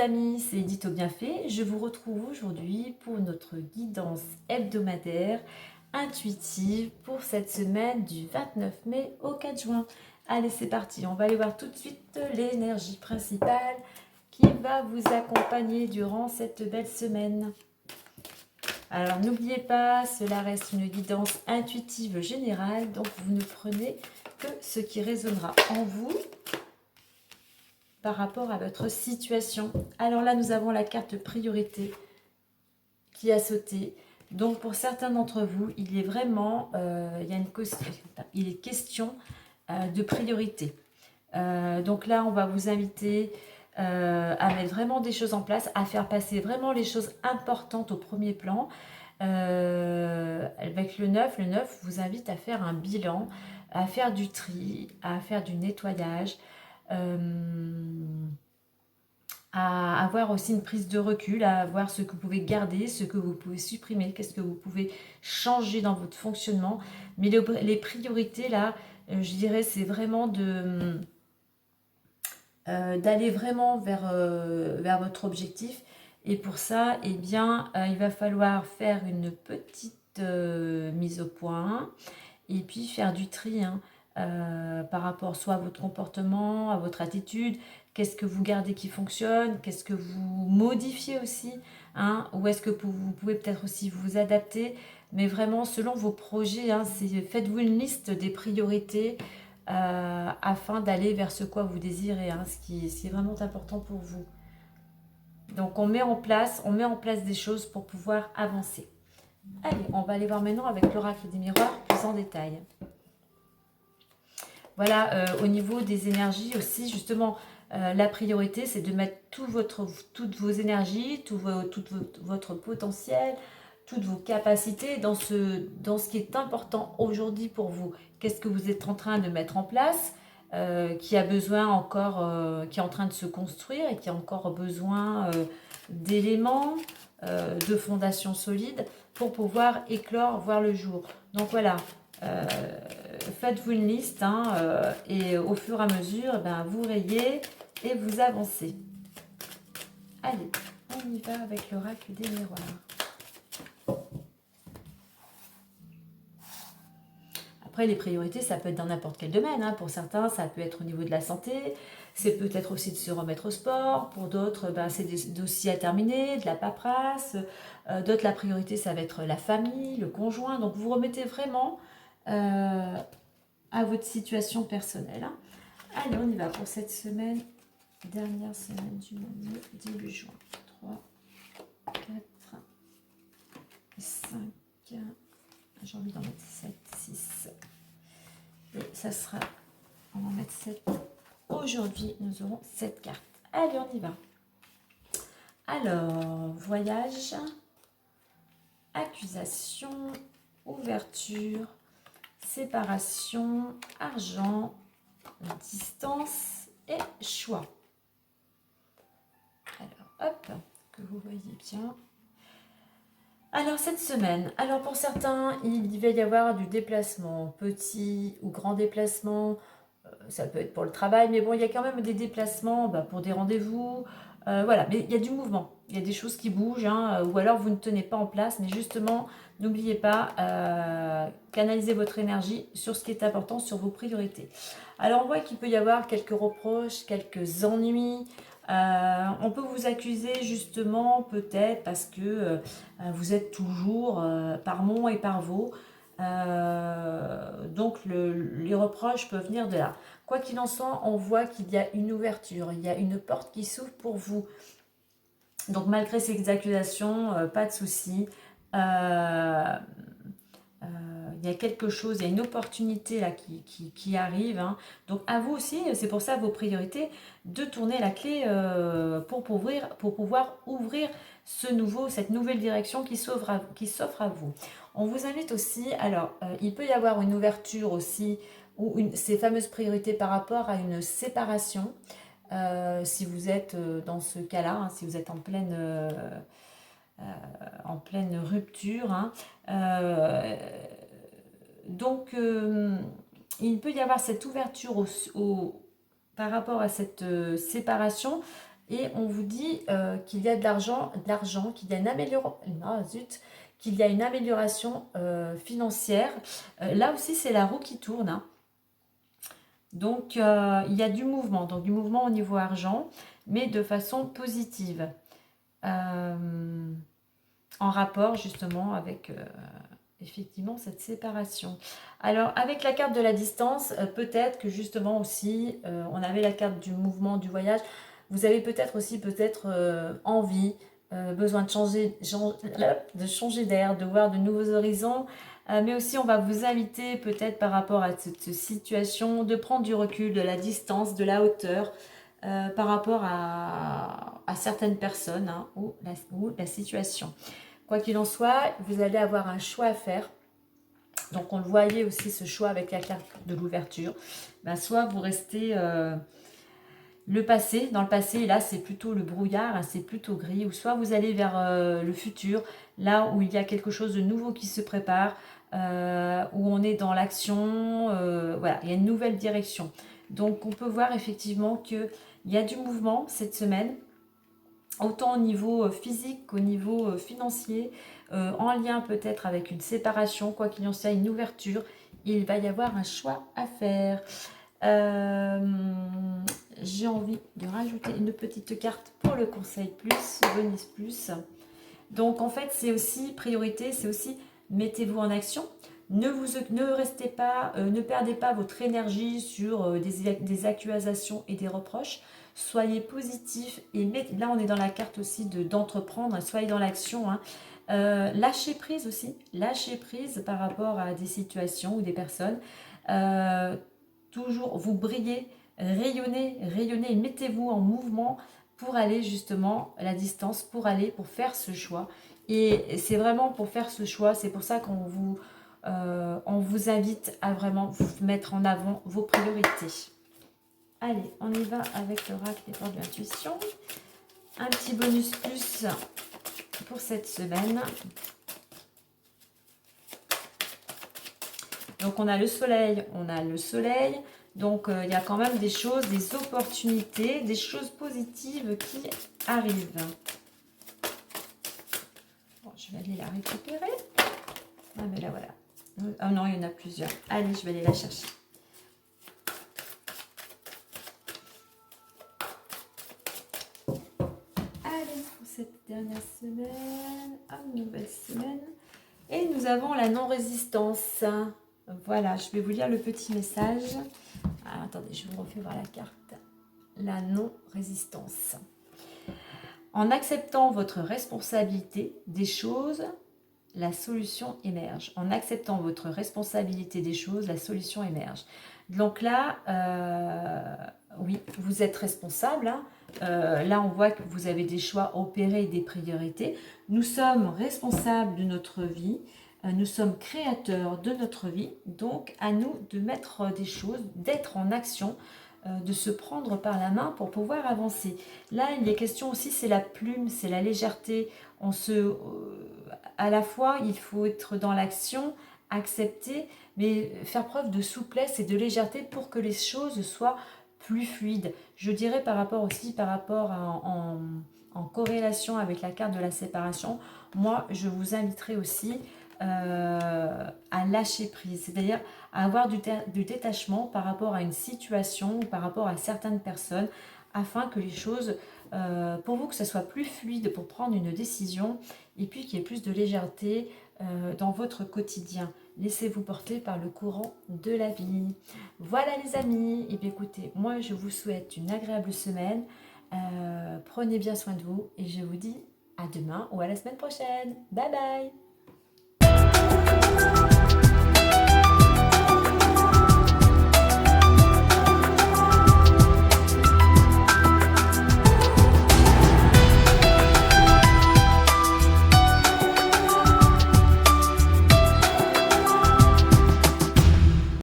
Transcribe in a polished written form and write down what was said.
amis, c'est Edith au Bienfait. Je vous retrouve aujourd'hui pour notre guidance hebdomadaire intuitive pour cette semaine du 29 mai au 4 juin. Allez, c'est parti, on va aller voir tout de suite l'énergie principale qui va vous accompagner durant cette belle semaine. Alors n'oubliez pas, cela reste une guidance intuitive générale, donc vous ne prenez que ce qui résonnera en vous par rapport à votre situation. Alors là, nous avons la carte priorité qui a sauté. Donc pour certains d'entre vous, il est vraiment, il est question de priorité. Donc là, on va vous inviter à mettre vraiment des choses en place, à faire passer vraiment les choses importantes au premier plan. Avec le 9 vous invite à faire un bilan, à faire du tri, à faire du nettoyage, à avoir aussi une prise de recul, à voir ce que vous pouvez garder, ce que vous pouvez supprimer, qu'est-ce que vous pouvez changer dans votre fonctionnement. Mais les priorités, là, je dirais, c'est vraiment d'aller vraiment vers votre objectif. Et pour ça, eh bien, il va falloir faire une petite mise au point et puis faire du tri par rapport soit à votre comportement, à votre attitude, qu'est-ce que vous gardez qui fonctionne, qu'est-ce que vous modifiez aussi, ou est-ce que vous pouvez peut-être aussi vous adapter, mais vraiment selon vos projets, faites-vous une liste des priorités afin d'aller vers ce quoi vous désirez, ce qui est vraiment important pour vous. Donc on met en place des choses pour pouvoir avancer. Allez, on va aller voir maintenant avec l'oracle des miroirs plus en détail. Voilà, au niveau des énergies aussi, justement, la priorité, c'est de mettre toutes vos énergies, tout votre potentiel, toutes vos capacités dans ce qui est important aujourd'hui pour vous. Qu'est-ce que vous êtes en train de mettre en place, qui a besoin encore, qui est en train de se construire et qui a encore besoin d'éléments, de fondations solides pour pouvoir éclore, voir le jour. Donc voilà, faites-vous une liste et au fur et à mesure, vous rayez et vous avancez. Allez, on y va avec l'oracle des miroirs. Après, les priorités, ça peut être dans n'importe quel domaine. Pour certains, ça peut être au niveau de la santé. C'est peut-être aussi de se remettre au sport. Pour d'autres, c'est des dossiers à terminer, de la paperasse. D'autres, la priorité, ça va être la famille, le conjoint. Donc, vous remettez vraiment à votre situation personnelle. Allez, on y va pour cette semaine. Dernière semaine du mois de début juin. 3, 4, 5, j'ai envie d'en mettre 7, 6. Et ça sera, on va en mettre 7. Aujourd'hui, nous aurons 7 cartes. Allez, on y va. Alors, voyage, accusation, ouverture, séparation, argent, distance et choix. Alors, hop, que vous voyez bien. Alors, cette semaine, pour certains, il va y avoir du déplacement, petit ou grand déplacement. Ça peut être pour le travail, mais bon, il y a quand même des déplacements pour des rendez-vous. Voilà, mais il y a du mouvement. Il y a des choses qui bougent, ou alors vous ne tenez pas en place. Mais justement, n'oubliez pas, canalisez votre énergie sur ce qui est important, sur vos priorités. Alors, on voit qu'il peut y avoir quelques reproches, quelques ennuis. On peut vous accuser justement, peut-être, parce que vous êtes toujours par mon et par vos. Donc, les reproches peuvent venir de là. Quoi qu'il en soit, on voit qu'il y a une ouverture, il y a une porte qui s'ouvre pour vous. Donc malgré ces accusations, pas de souci. Il y a quelque chose, il y a une opportunité là qui arrive. Donc à vous aussi, c'est pour ça vos priorités, de tourner la clé pour pouvoir ouvrir cette nouvelle direction qui s'offre à vous. On vous invite aussi, il peut y avoir une ouverture aussi, ou ces fameuses priorités par rapport à une séparation, si vous êtes dans ce cas-là, si vous êtes en pleine rupture. Donc, il peut y avoir cette ouverture par rapport à cette séparation, Et on vous dit qu'il y a de l'argent, qu'il y a une amélioration, qu'il y a une amélioration financière. Là aussi, c'est la roue qui tourne, hein. Donc, il y a du mouvement, donc du mouvement au niveau argent, mais de façon positive, en rapport justement avec effectivement cette séparation. Alors, avec la carte de la distance, peut-être que justement aussi, on avait la carte du mouvement, du voyage. Vous avez peut-être aussi envie, besoin de changer d'air, de voir de nouveaux horizons. Mais aussi, on va vous inviter peut-être par rapport à cette situation de prendre du recul, de la distance, de la hauteur par rapport à certaines personnes, hein, ou la situation. Quoi qu'il en soit, vous allez avoir un choix à faire. Donc, on le voyait aussi, ce choix avec la carte de l'ouverture. Ben, soit vous restez dans le passé, là, c'est plutôt le brouillard, hein, c'est plutôt gris. Ou soit vous allez vers le futur, là où il y a quelque chose de nouveau qui se prépare, où on est dans l'action. Voilà, il y a une nouvelle direction. Donc, on peut voir effectivement qu'il y a du mouvement cette semaine, autant au niveau physique qu'au niveau financier, en lien peut-être avec une séparation, quoi qu'il en soit, une ouverture. Il va y avoir un choix à faire. J'ai envie de rajouter une petite carte pour le conseil plus, bonus plus. Donc en fait, c'est aussi priorité, c'est aussi mettez-vous en action. Ne restez pas, ne perdez pas votre énergie sur des accusations et des reproches. Soyez positif et là on est dans la carte aussi d'entreprendre, soyez dans l'action, hein. Lâchez prise aussi, lâchez prise par rapport à des situations ou des personnes. Toujours vous brillez, rayonnez, rayonnez et mettez-vous en mouvement pour aller justement à la distance, pour faire ce choix. Et c'est vraiment pour faire ce choix, c'est pour ça on vous invite à vraiment vous mettre en avant vos priorités. Allez, on y va avec l'oracle des portes de l'intuition. Un petit bonus plus pour cette semaine. Donc on a le soleil, Donc il y a quand même des choses, des opportunités, des choses positives qui arrivent. Bon, je vais aller la récupérer. Ah mais là voilà. Ah non, il y en a plusieurs. Allez, je vais aller la chercher. Allez, pour cette dernière semaine, une nouvelle semaine. Et nous avons la non-résistance. Voilà, je vais vous lire le petit message. Alors, attendez, je vous refais voir la carte. La non-résistance. En acceptant votre responsabilité des choses, la solution émerge. En acceptant votre responsabilité des choses, la solution émerge. Donc là, oui, vous êtes responsable, hein. Là, on voit que vous avez des choix à opérer et des priorités. Nous sommes responsables de notre vie. Nous sommes créateurs de notre vie. Donc, à nous de mettre des choses, d'être en action, de se prendre par la main pour pouvoir avancer. Là, il est question aussi, c'est la plume, c'est la légèreté. À la fois, il faut être dans l'action, accepter, mais faire preuve de souplesse et de légèreté pour que les choses soient plus fluides. Je dirais par rapport en corrélation avec la carte de la séparation, moi, je vous inviterai aussi à lâcher prise, c'est-à-dire à avoir du détachement par rapport à une situation, par rapport à certaines personnes, afin que les choses, pour vous, que ça soit plus fluide pour prendre une décision, et puis qu'il y ait plus de légèreté dans votre quotidien. Laissez-vous porter par le courant de la vie. Voilà les amis, et bien écoutez, moi je vous souhaite une agréable semaine, prenez bien soin de vous, et je vous dis à demain ou à la semaine prochaine. Bye bye.